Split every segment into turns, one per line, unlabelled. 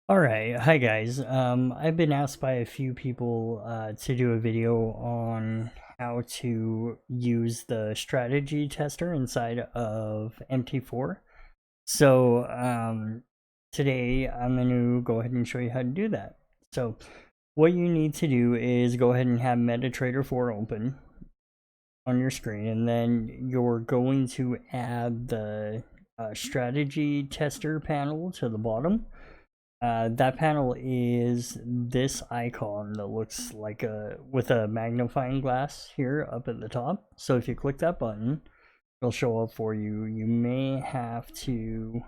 Alright, hi guys. I've been asked by a few people to do a video on how to use the strategy tester inside of MT4. So today I'm going to go ahead and show you how to do that. So what you need to do is go ahead and have MetaTrader 4 open on your screen, and then you're going to add the strategy tester panel to the bottom. That panel is this icon that looks like with a magnifying glass here up at the top. So if you click that button, it'll show up for you. You may have to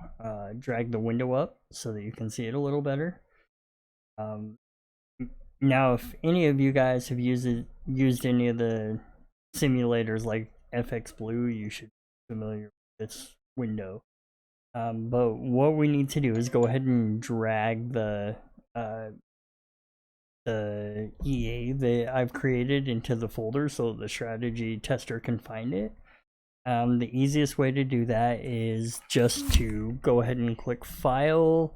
drag the window up so that you can see it a little better. Now, if any of you guys have used any of the simulators like FX Blue, you should be familiar with this window. But what we need to do is go ahead and drag the EA that I've created into the folder so the strategy tester can find it. The easiest way to do that is just to go ahead and click File,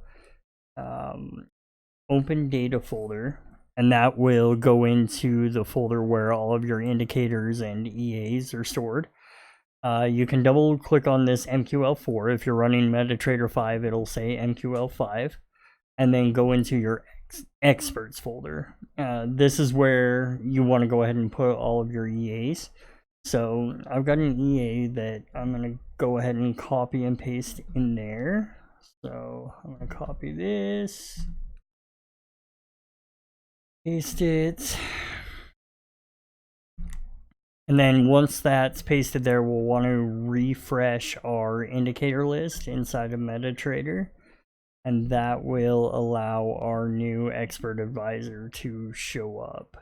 Open Data Folder, and that will go into the folder where all of your indicators and EAs are stored. You can double click on this MQL4. If you're running MetaTrader 5, it'll say MQL5, and then go into your experts folder. This is where you want to go ahead and put all of your EAs. So I've got an EA that I'm going to go ahead and copy and paste in there. So I'm going to copy this, paste it. And then once that's pasted there, we'll want to refresh our indicator list inside of MetaTrader. And that will allow our new expert advisor to show up.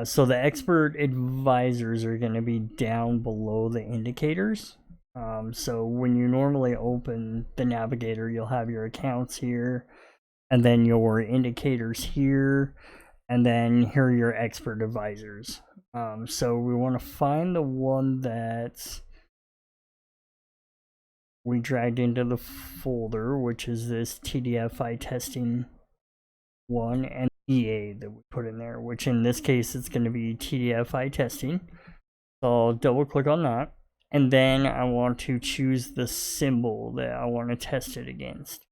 So the expert advisors are going to be down below the indicators. So when you normally open the navigator, you'll have your accounts here, and then your indicators here, and then here are your expert advisors. So we want to find the one that we dragged into the folder, which is this TDFI testing one, and EA that we put in there, which in this case it's going to be TDFI testing. So I'll double click on that, and then I want to choose the symbol that I want to test it against.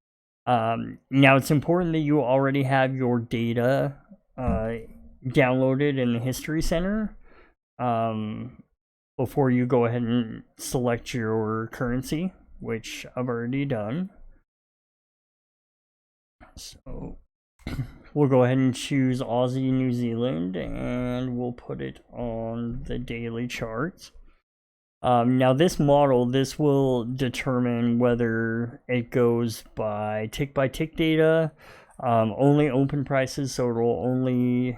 Now it's important that you already have your data downloaded in the History Center before you go ahead and select your currency, which I've already done. So we'll go ahead and choose Aussie New Zealand, and we'll put it on the daily charts. Now this model, this will determine whether it goes by tick data, only open prices, so it will only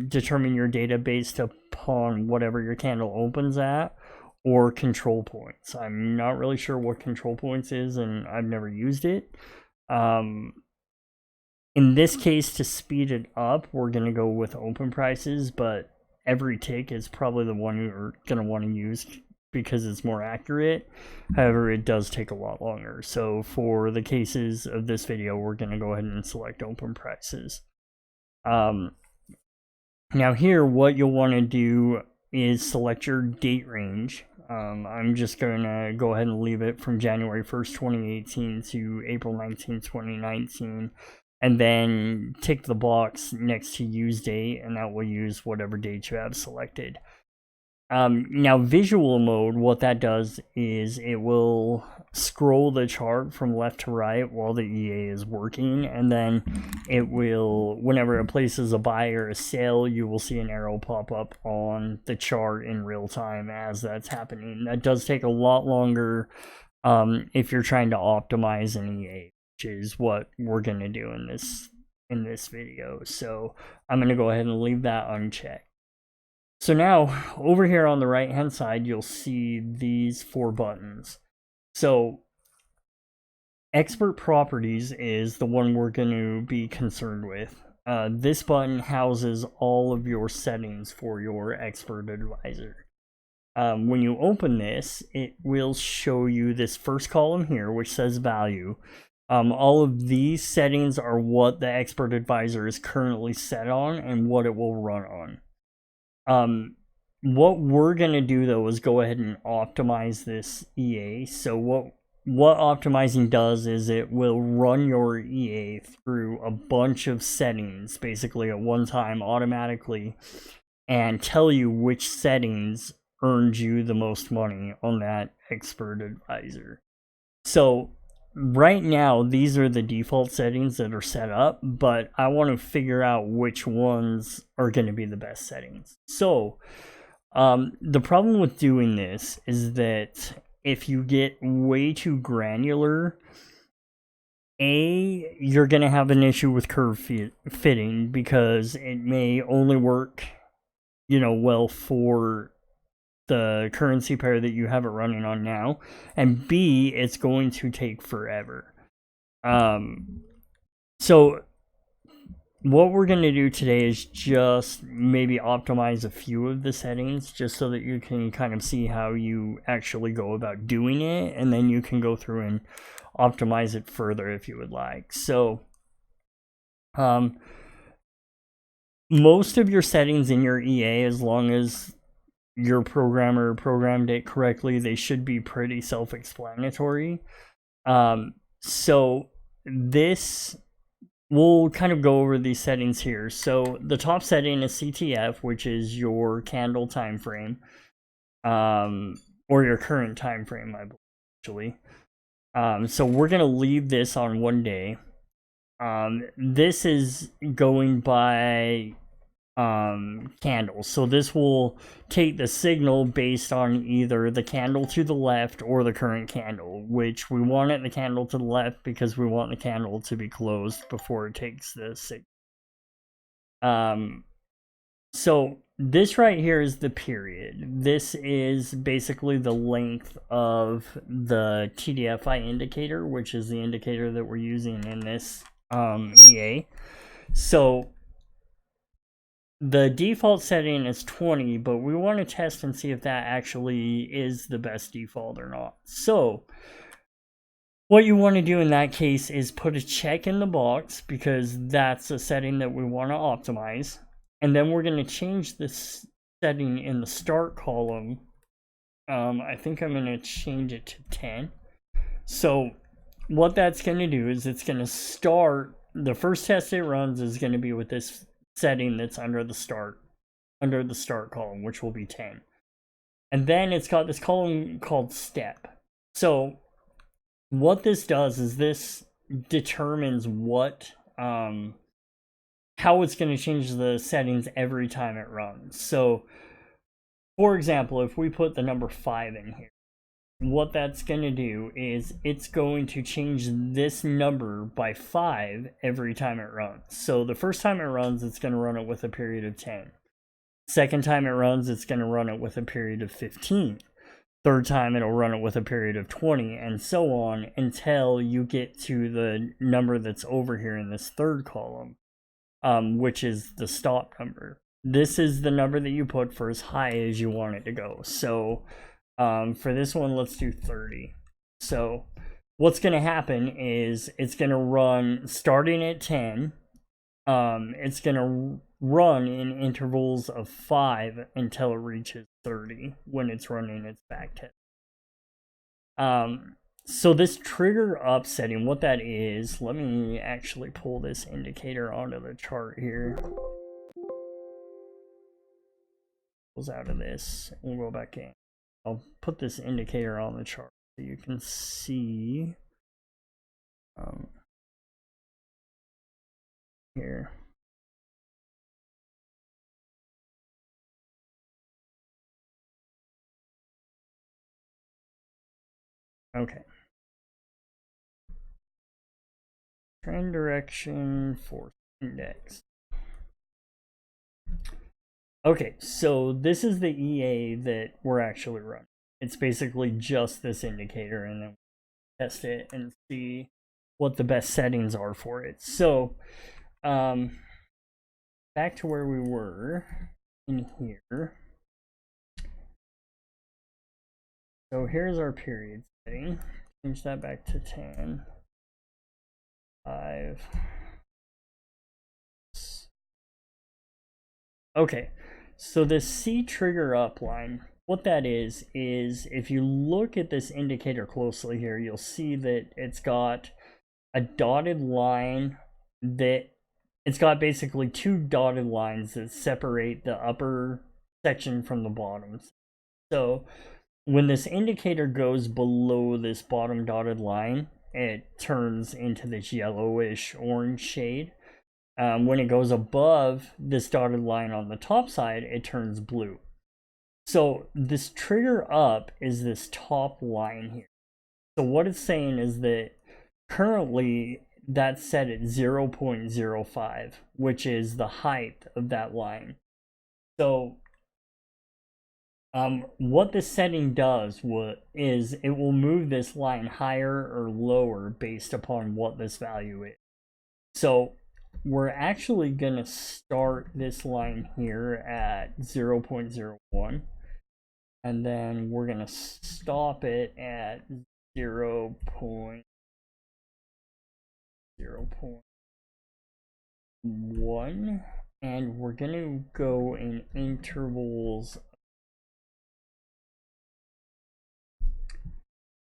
determine your data based upon whatever your candle opens at, or control points. I'm not really sure what control points is, and I've never used it. In this case, to speed it up, we're going to go with open prices, but every tick is probably the one you're going to want to use because it's more accurate. However, it does take a lot longer. So for the cases of this video, we're going to go ahead and select open prices. Now here, what you'll want to do is select your date range. I'm just going to go ahead and leave it from January 1st, 2018 to April 19th, 2019. And then tick the box next to use date, and that will use whatever date you have selected. Now visual mode, what that does is it will scroll the chart from left to right while the EA is working, and then it will, whenever it places a buy or a sell, you will see an arrow pop up on the chart in real time as that's happening. That does take a lot longer if you're trying to optimize an EA, which is what we're going to do in this video. So I'm going to go ahead and leave that unchecked. So now over here on the right hand side, you'll see these 4 buttons. So expert properties is the one we're going to be concerned with. This button houses all of your settings for your expert advisor. When you open this, it will show you this first column here, which says value. All of these settings are what the expert advisor is currently set on and what it will run on. What we're going to do though is go ahead and optimize this EA. So what optimizing does is it will run your EA through a bunch of settings basically at one time automatically and tell you which settings earned you the most money on that expert advisor. So right now, these are the default settings that are set up, but I want to figure out which ones are going to be the best settings. So the problem with doing this is that if you get way too granular, you're going to have an issue with curve fitting because it may only work, well for the currency pair that you have it running on now, and B, it's going to take forever. So what we're going to do today is just maybe optimize a few of the settings just so that you can kind of see how you actually go about doing it, and then you can go through and optimize it further if you would like. So most of your settings in your EA, as long as your programmer programmed it correctly, they should be pretty self-explanatory. So this, we'll kind of go over these settings here. So the top setting is CTF, which is your candle time frame, or your current time frame, I believe, actually. So we're gonna leave this on 1 day. This is going by candles. So this will take the signal based on either the candle to the left or the current candle, which we want it the candle to the left because we want the candle to be closed before it takes the signal. So this right here is the period. This is basically the length of the TDFI indicator, which is the indicator that we're using in this EA. So the default setting is 20, but we want to test and see if that actually is the best default or not. So what you want to do in that case is put a check in the box because that's a setting that we want to optimize. And then we're going to change this setting in the start column. I think I'm going to change it to 10. So what that's going to do is it's going to start, the first test it runs is going to be with this setting that's under the start column, which will be 10. And then it's got this column called step. So what this does is this determines what how it's going to change the settings every time it runs. So for example, if we put the number 5 in here, what that's going to do is it's going to change this number by 5 every time it runs. So the first time it runs, it's going to run it with a period of 10. Second time it runs, it's going to run it with a period of 15. Third time, it'll run it with a period of 20, and so on until you get to the number that's over here in this third column, which is the stop number. This is the number that you put for as high as you want it to go. So for this one, let's do 30. So what's going to happen is it's going to run starting at 10. It's going to run in intervals of 5 until it reaches 30 when it's running its back test. So this trigger up setting, what that is, let me actually pull this indicator onto the chart here. Goes out of this, we'll go back in. I'll put this indicator on the chart so you can see here. Okay. Trend direction force index. Okay, so this is the EA that we're actually running. It's basically just this indicator, and then we test it and see what the best settings are for it. So back to where we were in here. So here's our period setting. Change that back to 10. 5. Okay, so this C trigger up line, what that is if you look at this indicator closely here, you'll see that it's got a dotted line that it's got basically two dotted lines that separate the upper section from the bottom. So when this indicator goes below this bottom dotted line, it turns into this yellowish orange shade. When it goes above this dotted line on the top side, it turns blue. So this trigger up is this top line here. So what it's saying is that currently that's set at 0.05, which is the height of that line. So what this setting does is it will move this line higher or lower based upon what this value is. So we're actually going to start this line here at 0.01, and then we're going to stop it at 0.01, and we're going to go in intervals.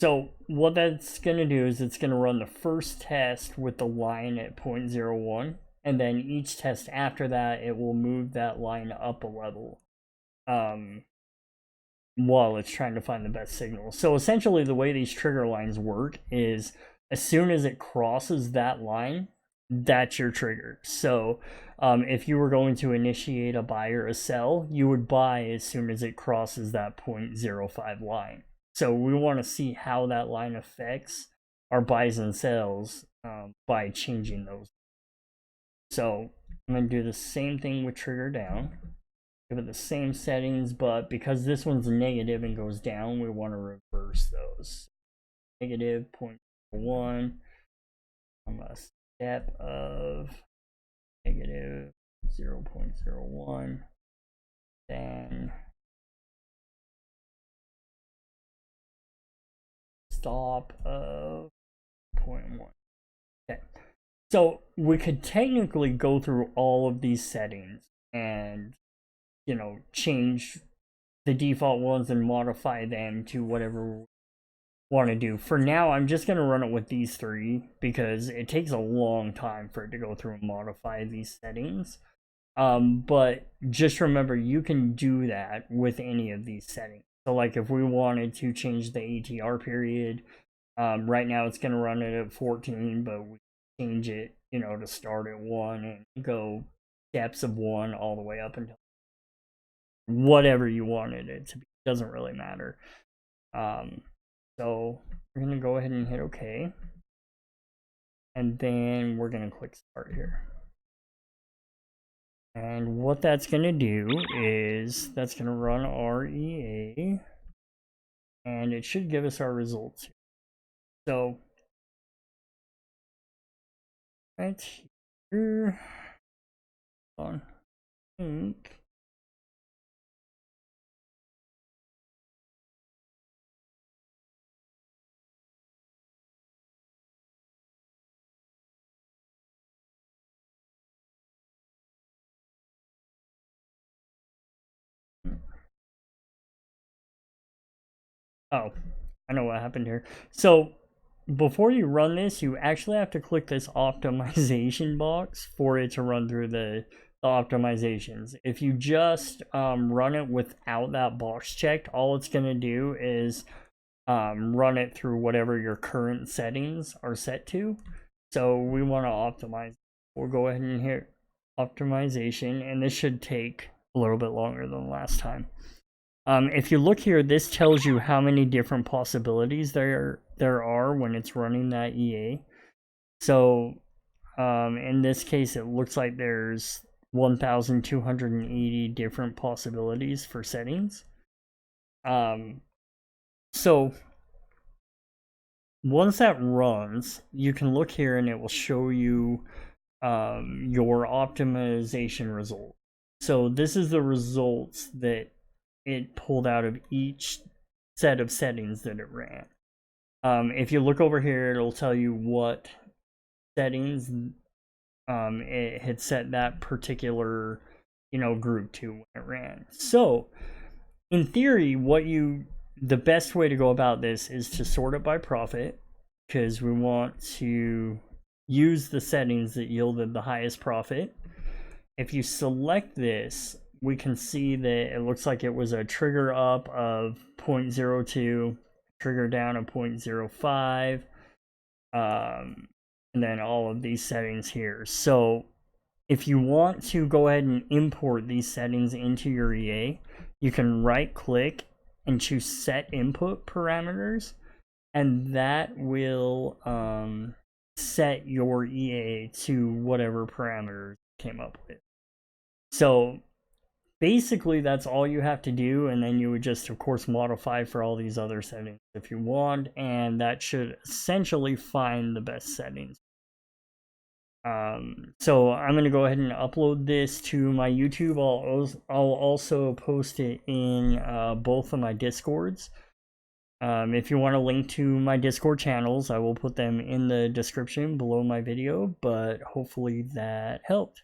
So what that's going to do is it's going to run the first test with the line at 0.01, and then each test after that, it will move that line up a level while it's trying to find the best signal. So essentially the way these trigger lines work is as soon as it crosses that line, that's your trigger. So if you were going to initiate a buy or a sell, you would buy as soon as it crosses that 0.05 line. So we want to see how that line affects our buys and sells by changing those. So I'm going to do the same thing with trigger down. Give it the same settings, but because this one's negative and goes down, we want to reverse those. Negative 0.1. I'm a step of negative 0.01. Then stop of 0.1. Okay. So we could technically go through all of these settings and, you know, change the default ones and modify them to whatever we want to do. For now, I'm just going to run it with these three because it takes a long time for it to go through and modify these settings. But just remember, you can do that with any of these settings. So like if we wanted to change the ATR period, right now it's going to run it at 14, but we change it, you know, to start at 1 and go steps of 1 all the way up until whatever you wanted it to be. Doesn't really matter. So we're going to go ahead and hit OK. And then we're going to click start here. And what that's going to do is that's going to run our EA, and it should give us our results. So right here, on pink. Oh, I know what happened here. So before you run this, you actually have to click this optimization box for it to run through the optimizations. If you just run it without that box checked, all it's going to do is run it through whatever your current settings are set to. So we want to optimize. We'll go ahead and hit optimization, and this should take a little bit longer than last time. If you look here, this tells you how many different possibilities there are when it's running that EA. So in this case, it looks like there's 1,280 different possibilities for settings. So once that runs, you can look here and it will show you your optimization result. So this is the results that it pulled out of each set of settings that it ran. If you look over here, it'll tell you what settings it had set that particular, group to when it ran. So in theory, the best way to go about this is to sort it by profit, because we want to use the settings that yielded the highest profit. If you select this, we can see that it looks like it was a trigger up of 0.02, trigger down of 0.05, and then all of these settings here. So if you want to go ahead and import these settings into your EA, you can right click and choose set input parameters, and that will set your EA to whatever parameters you came up with. So basically that's all you have to do, and then you would just of course modify for all these other settings if you want, and that should essentially find the best settings. So I'm going to go ahead and upload this to my YouTube. I'll also post it in both of my Discords. If you want a link to my Discord channels, I will put them in the description below my video, but hopefully that helped.